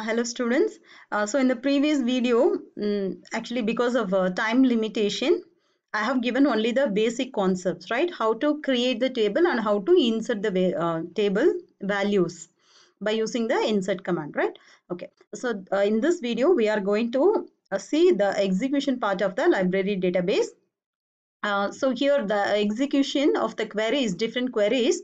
Hello students. So in the previous video, actually because of time limitation, I have given only the basic concepts, right? How to create the table and how to insert the table values by using the insert command, right? Okay. So in this video, we are going to see the execution part of the library database. So here the execution of the query is different queries.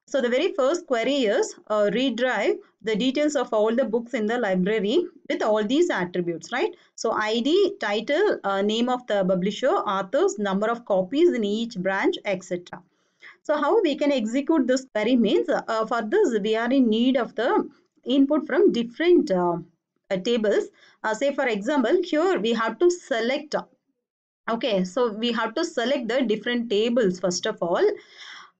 So the very first query is retrieve the details of all the books in the library with all these attributes, right? So ID, title, name of the publisher, authors, number of copies in each branch, etc. So how we can execute this query means for this we are in need of the input from different tables. Say for example, here we have to select. Okay, so we have to select the different tables first of all,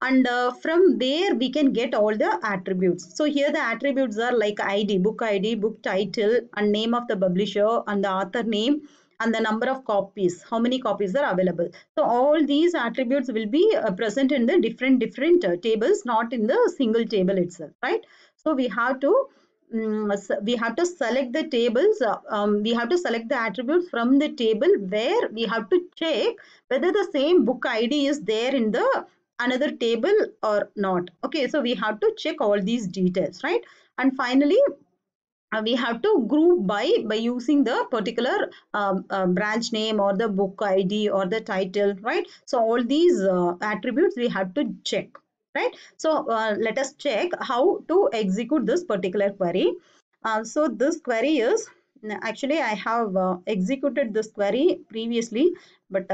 and from there we can get all the attributes. So here the attributes are like ID, book title, and name of the publisher, and the author name, and the number of copies, how many copies are available. So all these attributes will be present in the different tables, not in the single table itself, right? So we have to select the tables, we have to select the attributes from the table where we have to check whether the same book ID is there in the another table or not. Okay, so we have to check all these details, right? And finally we have to group by using the particular branch name or the book ID or the title, right? So all these attributes we have to check, right? So let us check how to execute this particular query. So this query is actually I have executed this query previously, but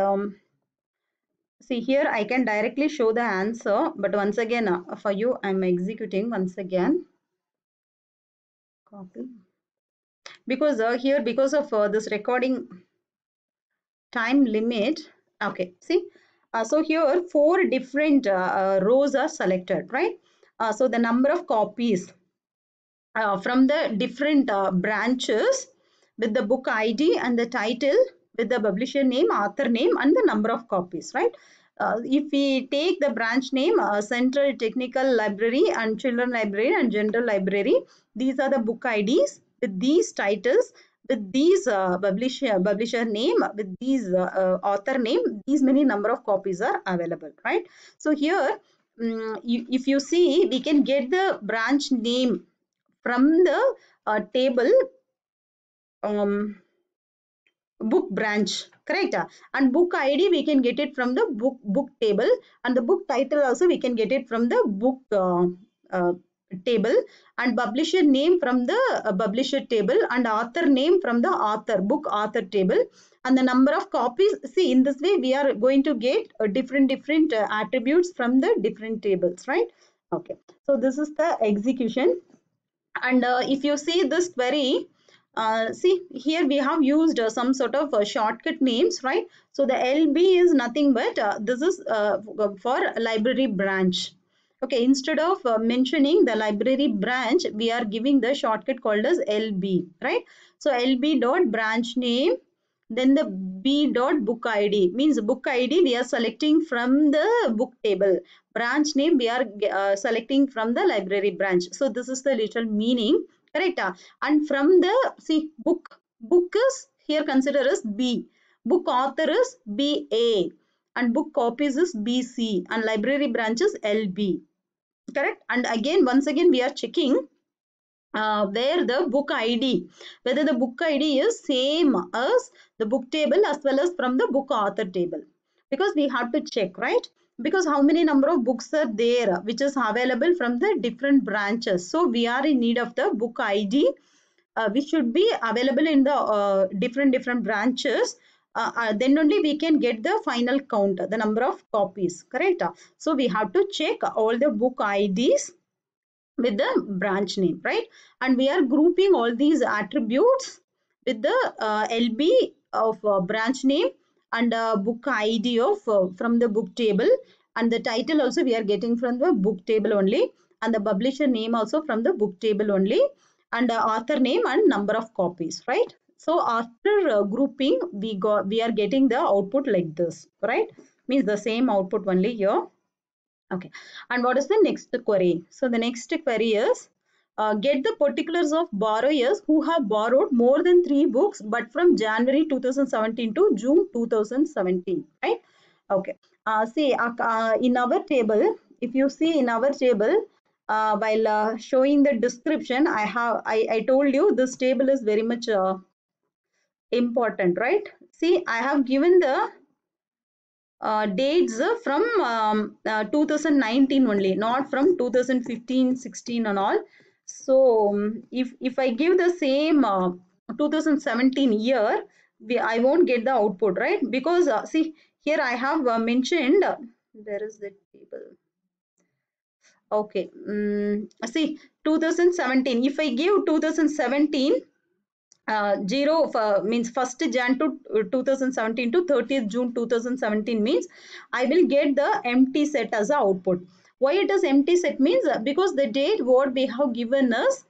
see here I can directly show the answer, but once again for you I'm executing once again. Copy. Because here because of this recording time limit. Okay, see, so here four different rows are selected, right? So the number of copies from the different branches with the book ID and the title with the publisher name, author name, and the number of copies, right? If we take the branch name, Central Technical Library and Children Library and General Library, these are the book IDs with these titles, with these publisher name, with these author name. These many number of copies are available, right? So here, if you see, we can get the branch name from the table book branch, correct? And book ID we can get it from the book table, and the book title also we can get it from the book uh, table, and publisher name from the publisher table, and author name from the book author table, and the number of copies. See, in this way we are going to get different attributes from the different tables, right? Okay, so this is the execution. And if you see this query, see here we have used some sort of shortcut names, right? So the LB is nothing but this is for library branch. Okay, instead of mentioning the library branch, we are giving the shortcut called as LB, right? So LB dot branch name, then the B dot book ID means book ID we are selecting from the book table, branch name we are selecting from the library branch. So this is the literal meaning, correct? And from the, see, book is here consider as B, book author is BA, and book copies is BC, and library branch is LB, correct? And again, once again we are checking where the book ID, whether the book ID is same as the book table as well as from the book author table, because we have to check, right? Because how many number of books are there which is available from the different branches. So we are in need of the book ID which should be available in the different branches. Then only we can get the final count, the number of copies, correct? So we have to check all the book IDs with the branch name, right? And we are grouping all these attributes with the LB of branch name, and book ID of from the book table, and the title also we are getting from the book table only, and the publisher name also from the book table only, and author name and number of copies, right? So after grouping, we are getting the output like this, right? Means the same output only here. Okay, and what is the next query? So the next query is get the particulars of borrowers who have borrowed more than 3 books, but from January 2017 to June 2017, right? Okay. See, in our table, if you see in our table, while showing the description, I told you this table is very much important, right? See, I have given the dates from 2019 only, not from 2015, 16 and all. So if I give the same 2017 year, I won't get the output, right? Because see, here I have mentioned, there is the table. Okay, see 2017. If I give 2017 0 means 1st Jan to 2017 to 30th June 2017 means I will get the empty set as a output. Why it is empty set means because the date what we have given us,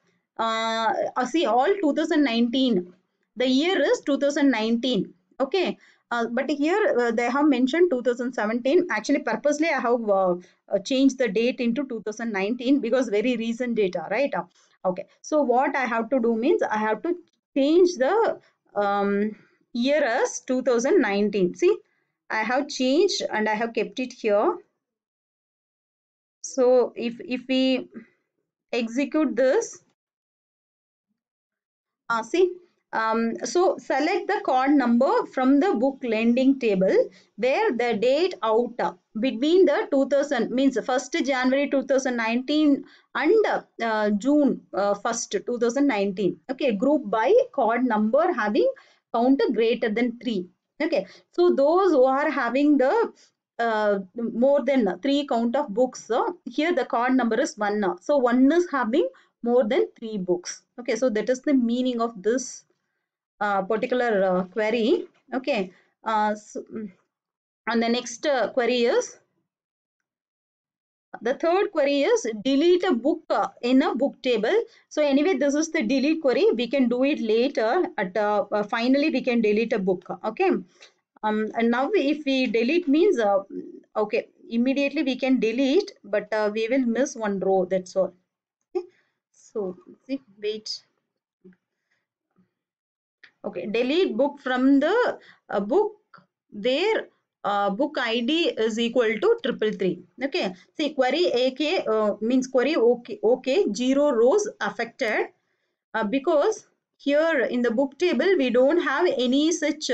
see all 2019, the year is 2019, okay. But here they have mentioned 2017. Actually purposely I have changed the date into 2019 because very recent data, right? Okay, so what I have to do means I have to change the year as 2019. See, I have changed and I have kept it here. So if we execute this, see, so select the card number from the book lending table where the date out between the 2000 means 1st January 2019 and June 1st 2019. Okay, group by card number having count greater than 3. Okay, so those who are having the more than 3 count of books, here the card number is 1. So 1 is having more than 3 books. Okay, so that is the meaning of this particular query. Okay, and the next query is, the third query is delete a book in a book table. So anyway, this is the delete query. We can do it later. At finally, we can delete a book. Okay, and now if we delete means okay, immediately we can delete, but we will miss one row. That's all. Okay, so see, wait. Okay, delete book from the book where book ID is equal to 333. Okay, see query AK means query okay 0 rows affected because here in the book table we don't have any such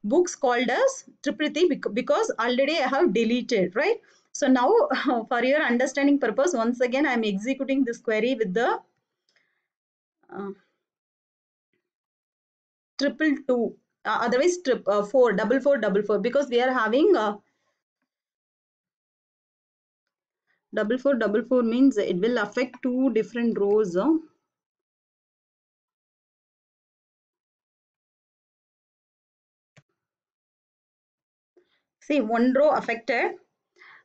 books called as 333 because already I have deleted, right? So now for your understanding purpose, once again I am executing this query with the uh, 222, otherwise 44444 because we are having 4444 means it will affect 2 different rows. See, 1 row affected.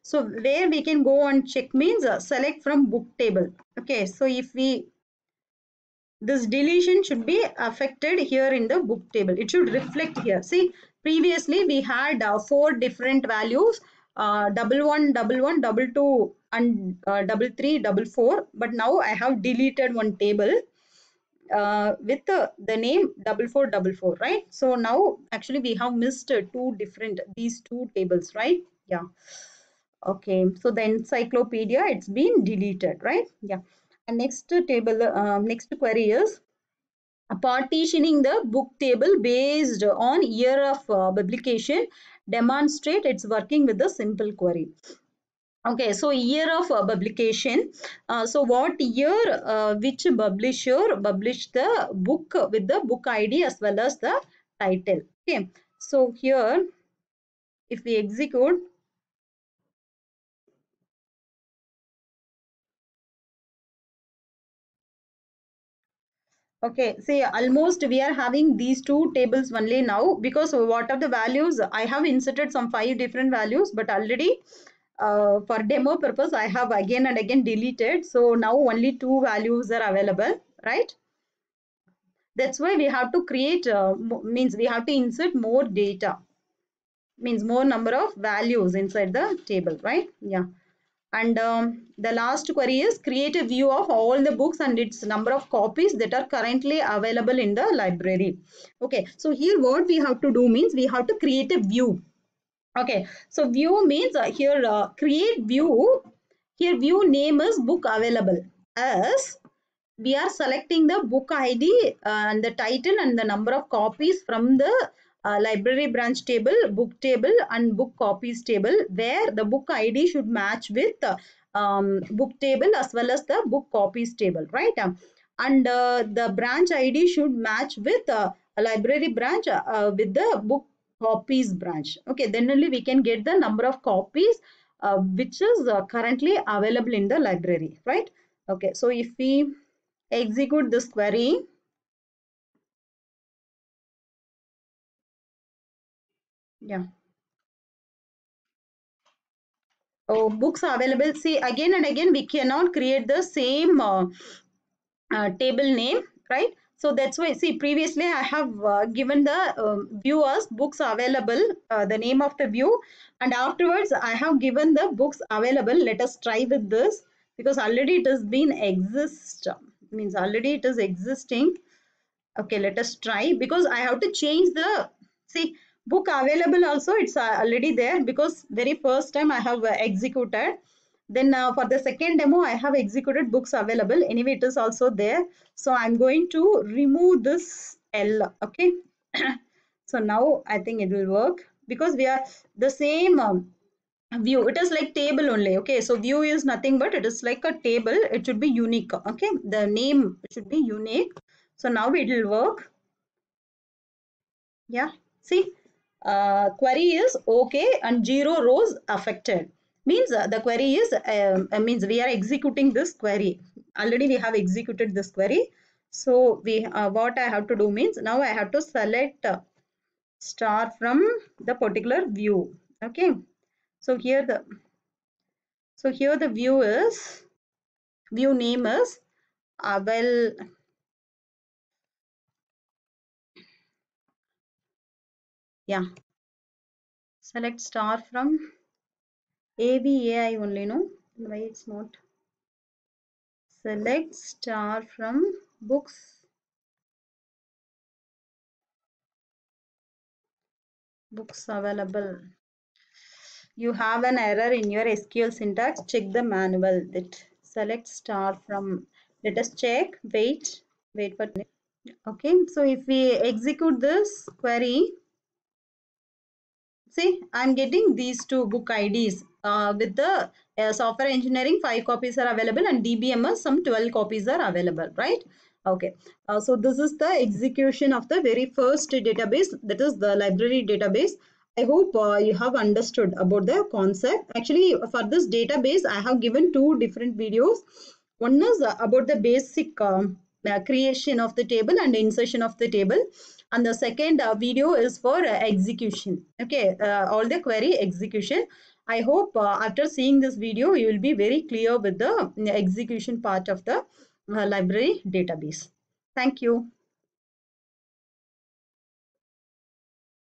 So where we can go and check means select from book table. Okay, so if we, this deletion should be affected here in the book table. It should reflect here. See, previously we had 4 different values, 11, 11, 22 and 33, 44. But now I have deleted one table with the name 4444, right? So now actually we have missed these two tables, right? Yeah. Okay, so the encyclopedia, it's been deleted, right? Yeah. And next table, next query is partitioning the book table based on year of publication. Demonstrate it's working with the simple query. Okay, so year of publication. So what year, which publisher published the book with the book ID as well as the title. Okay, so here if we execute, okay, see almost we are having these two tables only now because what are the values? I have inserted some 5 different values, but already for demo purpose I have again and again deleted. So now only 2 values are available, right? That's why we have to create, means we have to insert more data, means more number of values inside the table, right? Yeah. And the last query is create a view of all the books and its number of copies that are currently available in the library. Okay, so here what we have to do means we have to create a view. Okay, so view means here create view. Here view name is book available. As we are selecting the book ID and the title and the number of copies from the library branch table, book table and book copies table, where the book ID should match with book table as well as the book copies table, right? And the branch ID should match with a library branch with the book copies branch. Okay, then only we can get the number of copies which is currently available in the library, right? Okay, so if we execute this query, yeah. Oh, books are available. See, again and again we cannot create the same table name, right? So that's why, see, previously I have given the viewers books available, the name of the view, and afterwards I have given the books available. Let us try with this, because already it has been means already it is existing. Okay, let us try, because I have to change the, see, book available also it's already there, because very first time I have executed. Then for the second demo I have executed books available. Anyway, it is also there. So I'm going to remove this L. Okay. So now I think it will work, because we are the same view. It is like table only. Okay, so view is nothing but it is like a table. It should be unique. Okay, the name should be unique. So now it will work. Yeah, see, query is okay and 0 rows affected. Means the query is, means we are executing this query. Already we have executed this query. So we what I have to do means now I have to select star from the particular view. Okay, so here the view is, view name is well, yeah, select star from AVAI only, no? Why it's not? Select star from books available. You have an error in your SQL syntax. Check the manual. That select star from. Let us check. Wait for. Okay. So if we execute this query, see, I'm getting these two book IDs with the software engineering 5 copies are available, and DBMS some 12 copies are available, right? Okay, so this is the execution of the very first database, that is the library database. I hope you have understood about the concept. Actually, for this database, I have given 2 different videos. One is about the basic creation of the table and insertion of the table, and the second video is for execution. Okay, all the query execution. I hope after seeing this video you will be very clear with the execution part of the library database. Thank you.